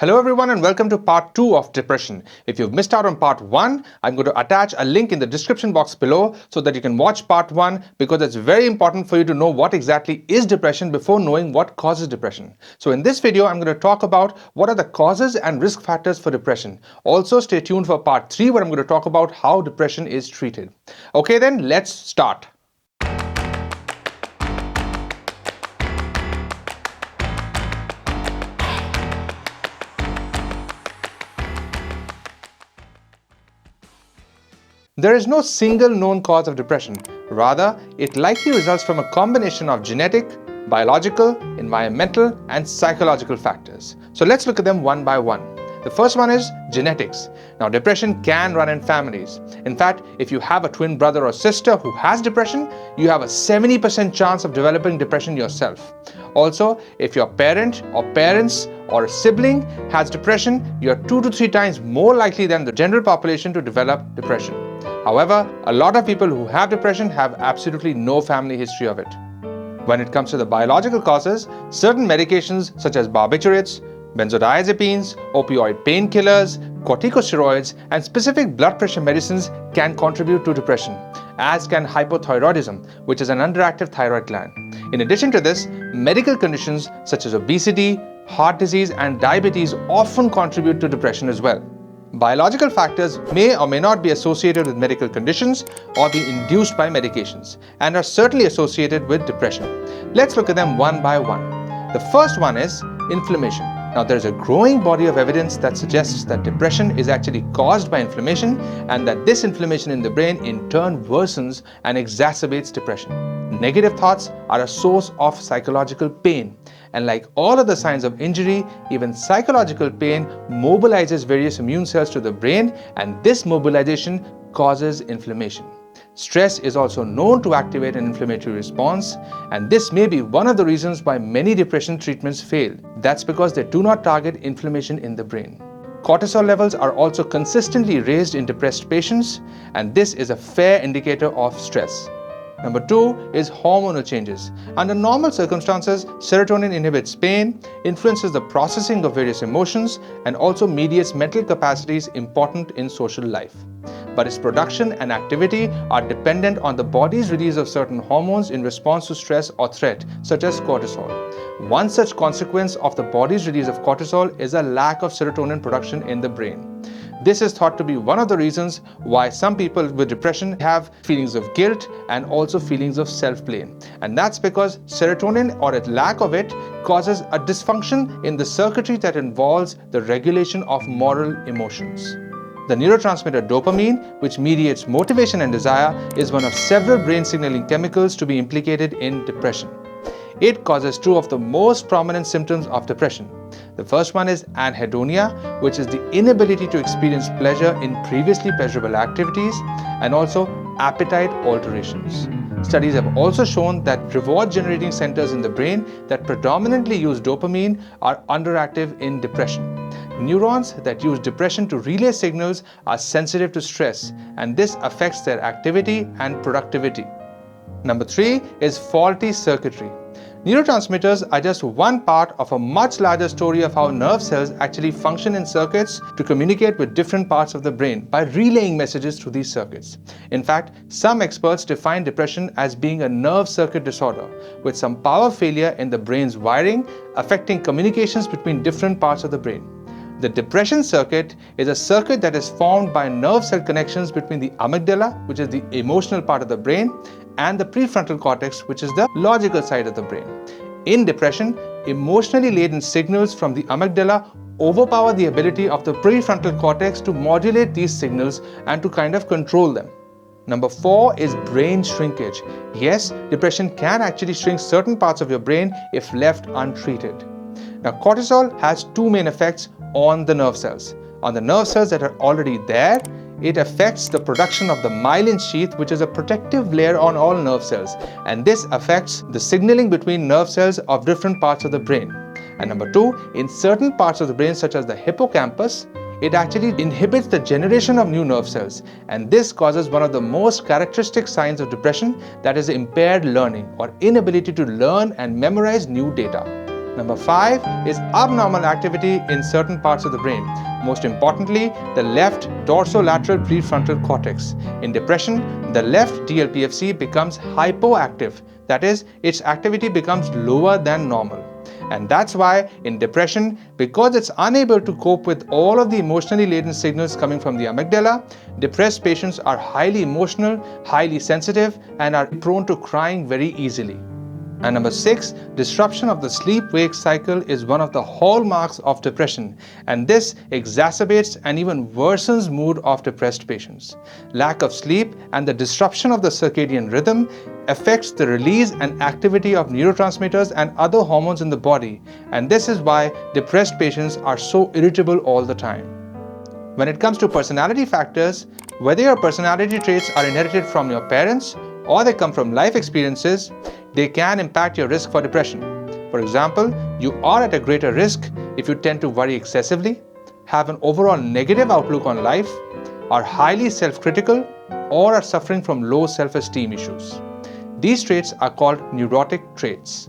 Hello everyone and welcome to part 2 of depression. If you've missed out on part 1, I'm going to attach a link in the description box below so that you can watch part 1 because it's very important for you to know what exactly is depression before knowing what causes depression. So in this video, I'm going to talk about what are the causes and risk factors for depression. Also stay tuned for part 3 where I'm going to talk about how depression is treated. Okay then, let's start. There is no single known cause of depression. Rather, it likely results from a combination of genetic, biological, environmental, and psychological factors. So let's look at them one by one. The first one is genetics. Now, depression can run in families. In fact, if you have a twin brother or sister who has depression, you have a 70% chance of developing depression yourself. Also, if your parent or parents or a sibling has depression, you're 2 to 3 times more likely than the general population to develop depression. However, a lot of people who have depression have absolutely no family history of it. When it comes to the biological causes, certain medications such as barbiturates, benzodiazepines, opioid painkillers, corticosteroids, and specific blood pressure medicines can contribute to depression, as can hypothyroidism, which is an underactive thyroid gland. In addition to this, medical conditions such as obesity, heart disease, and diabetes often contribute to depression as well. Biological factors may or may not be associated with medical conditions or be induced by medications and are certainly associated with depression. Let's look at them one by one. The first one is inflammation. Now, there is a growing body of evidence that suggests that depression is actually caused by inflammation and that this inflammation in the brain in turn worsens and exacerbates depression. Negative thoughts are a source of psychological pain. And like all other signs of injury, even psychological pain mobilizes various immune cells to the brain, and this mobilization causes inflammation. Stress is also known to activate an inflammatory response, and this may be one of the reasons why many depression treatments fail. That's because they do not target inflammation in the brain. Cortisol levels are also consistently raised in depressed patients, and this is a fair indicator of stress. Number 2 is hormonal changes. Under normal circumstances, serotonin inhibits pain, influences the processing of various emotions, and also mediates mental capacities important in social life. But its production and activity are dependent on the body's release of certain hormones in response to stress or threat, such as cortisol. One such consequence of the body's release of cortisol is a lack of serotonin production in the brain. This is thought to be one of the reasons why some people with depression have feelings of guilt and also feelings of self-blame. And that's because serotonin or a lack of it causes a dysfunction in the circuitry that involves the regulation of moral emotions. The neurotransmitter dopamine, which mediates motivation and desire, is one of several brain signaling chemicals to be implicated in depression. It causes 2 of the most prominent symptoms of depression. The first one is anhedonia, which is the inability to experience pleasure in previously pleasurable activities, and also appetite alterations. Studies have also shown that reward-generating centers in the brain that predominantly use dopamine are underactive in depression. Neurons that use depression to relay signals are sensitive to stress, and this affects their activity and productivity. Number 3 is faulty circuitry. Neurotransmitters are just one part of a much larger story of how nerve cells actually function in circuits to communicate with different parts of the brain by relaying messages through these circuits. In fact, some experts define depression as being a nerve circuit disorder with some power failure in the brain's wiring affecting communications between different parts of the brain. The depression circuit is a circuit that is formed by nerve cell connections between the amygdala, which is the emotional part of the brain, and the prefrontal cortex, which is the logical side of the brain. In depression, emotionally laden signals from the amygdala overpower the ability of the prefrontal cortex to modulate these signals and to kind of control them. Number 4 is brain shrinkage. Yes, depression can actually shrink certain parts of your brain if left untreated. Now, cortisol has 2 main effects on the nerve cells. On the nerve cells that are already there, it affects the production of the myelin sheath, which is a protective layer on all nerve cells, and this affects the signaling between nerve cells of different parts of the brain. And number 2, in certain parts of the brain such as the hippocampus, it actually inhibits the generation of new nerve cells, and this causes one of the most characteristic signs of depression, that is impaired learning or inability to learn and memorize new data. Number 5 is abnormal activity in certain parts of the brain. Most importantly, the left dorsolateral prefrontal cortex. In depression, the left DLPFC becomes hypoactive. That is, its activity becomes lower than normal. And that's why in depression, because it's unable to cope with all of the emotionally laden signals coming from the amygdala, depressed patients are highly emotional, highly sensitive, and are prone to crying very easily. And number 6, disruption of the sleep-wake cycle is one of the hallmarks of depression, and this exacerbates and even worsens mood of depressed patients. Lack of sleep and the disruption of the circadian rhythm affects the release and activity of neurotransmitters and other hormones in the body, and this is why depressed patients are so irritable all the time. When it comes to personality factors, whether your personality traits are inherited from your parents or they come from life experiences, they can impact your risk for depression. For example, you are at a greater risk if you tend to worry excessively, have an overall negative outlook on life, are highly self-critical, or are suffering from low self-esteem issues. These traits are called neurotic traits.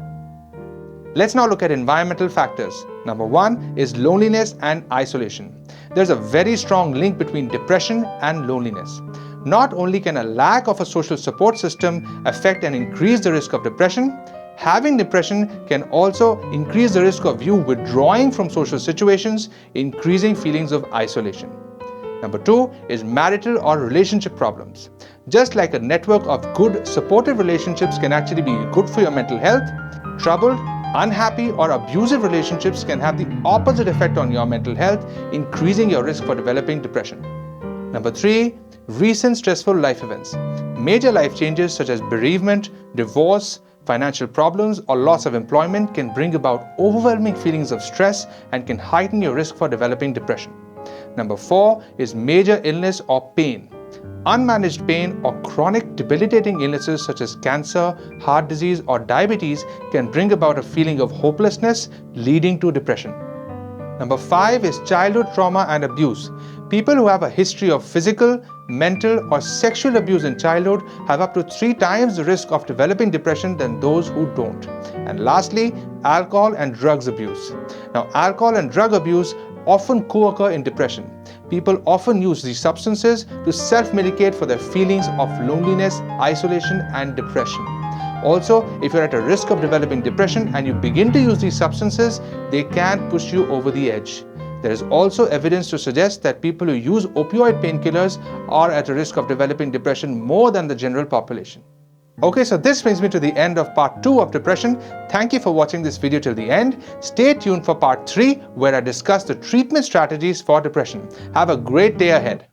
Let's now look at environmental factors. Number 1 is loneliness and isolation. There's a very strong link between depression and loneliness. Not only can a lack of a social support system affect and increase the risk of depression, having depression can also increase the risk of you withdrawing from social situations, increasing feelings of isolation. Number 2 is marital or relationship problems. Just like a network of good, supportive relationships can actually be good for your mental health, troubled, unhappy or abusive relationships can have the opposite effect on your mental health, increasing your risk for developing depression. Number 3, recent stressful life events. Major life changes such as bereavement, divorce, financial problems, or loss of employment can bring about overwhelming feelings of stress and can heighten your risk for developing depression. Number 4 is major illness or pain. Unmanaged pain or chronic debilitating illnesses such as cancer, heart disease, or diabetes can bring about a feeling of hopelessness, leading to depression. Number 5 is childhood trauma and abuse. People who have a history of physical, mental, or sexual abuse in childhood have up to 3 times the risk of developing depression than those who don't. And lastly, alcohol and drugs abuse. Now, alcohol and drug abuse often co-occur in depression. People often use these substances to self-medicate for their feelings of loneliness, isolation, and depression. Also, if you're at a risk of developing depression and you begin to use these substances, they can push you over the edge. There is also evidence to suggest that people who use opioid painkillers are at a risk of developing depression more than the general population. Okay, so this brings me to the end of part 2 of depression. Thank you for watching this video till the end. Stay tuned for part 3 where I discuss the treatment strategies for depression. Have a great day ahead.